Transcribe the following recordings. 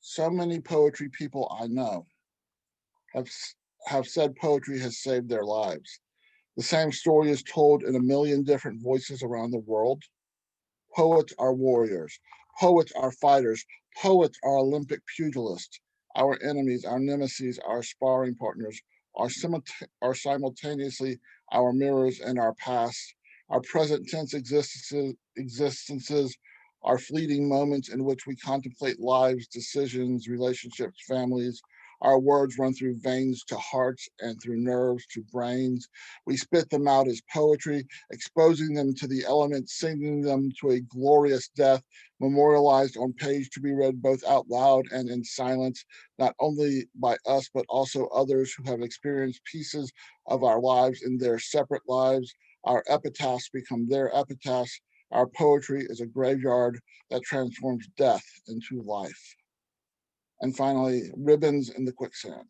So many poetry people I know have, have said poetry has saved their lives. The same story is told in a million different voices around the world. Poets are warriors. Poets are fighters. Poets are Olympic pugilists. Our enemies, our nemesis, our sparring partners are simultaneously our mirrors and our past, our present tense existences, our fleeting moments in which we contemplate lives, decisions, relationships, families. Our words run through veins to hearts and through nerves to brains. We spit them out as poetry, exposing them to the elements, singing them to a glorious death, memorialized on page to be read both out loud and in silence, not only by us, but also others who have experienced pieces of our lives in their separate lives. Our epitaphs become their epitaphs. Our poetry is a graveyard that transforms death into life. And finally, ribbons in the quicksand.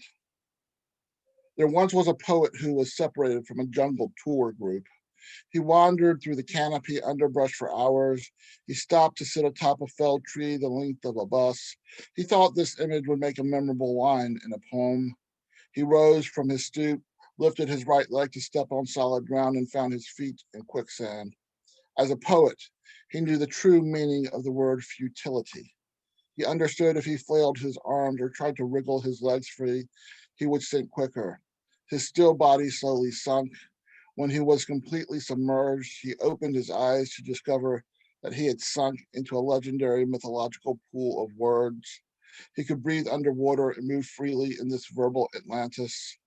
There once was a poet who was separated from a jungle tour group. He wandered through the canopy underbrush for hours. He stopped to sit atop a felled tree the length of a bus. He thought this image would make a memorable line in a poem. He rose from his stoop, lifted his right leg to step on solid ground, and found his feet in quicksand. As a poet, he knew the true meaning of the word futility. He understood if he flailed his arms or tried to wriggle his legs free, he would sink quicker. His still body slowly sunk. When he was completely submerged, he opened his eyes to discover that he had sunk into a legendary mythological pool of words. He could breathe underwater and move freely in this verbal Atlantis.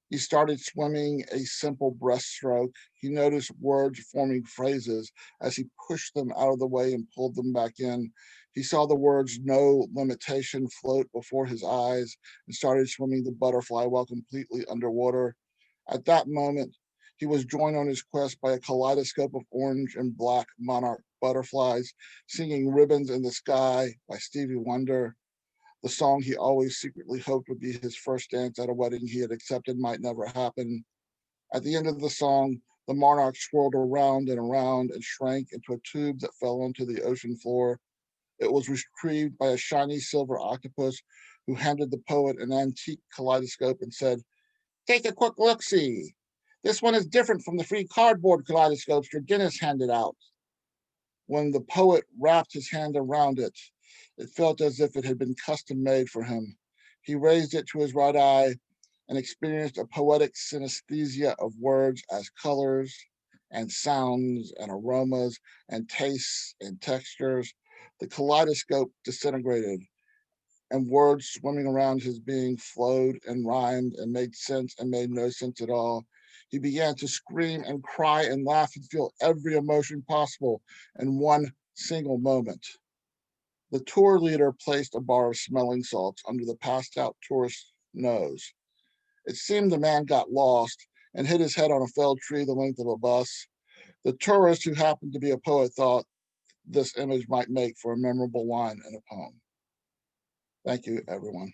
He started swimming a simple breaststroke. He noticed words forming phrases as he pushed them out of the way and pulled them back in. He saw the words no limitation float before his eyes and started swimming the butterfly while completely underwater. At that moment, he was joined on his quest by a kaleidoscope of orange and black monarch butterflies, singing Ribbons in the Sky by Stevie Wonder. The song he always secretly hoped would be his first dance at a wedding he had accepted might never happen. At the end of the song, the monarch swirled around and shrank into a tube that fell onto the ocean floor. It was retrieved by a shiny silver octopus who handed the poet an antique kaleidoscope and said, "Take a quick look-see. This one is different from the free cardboard kaleidoscopes your Guinness handed out." When the poet wrapped his hand around it, it felt as if it had been custom made for him. He raised it to his right eye and experienced a poetic synesthesia of words as colors and sounds and aromas and tastes and textures. The kaleidoscope disintegrated, and words swimming around his being flowed and rhymed and made sense and made no sense at all. He began to scream and cry and laugh and feel every emotion possible in one single moment. The tour leader placed a bar of smelling salts under the passed out tourist's nose. It seemed the man got lost and hit his head on a felled tree the length of a bus. The tourist, who happened to be a poet, thought this image might make for a memorable line in a poem. Thank you, everyone.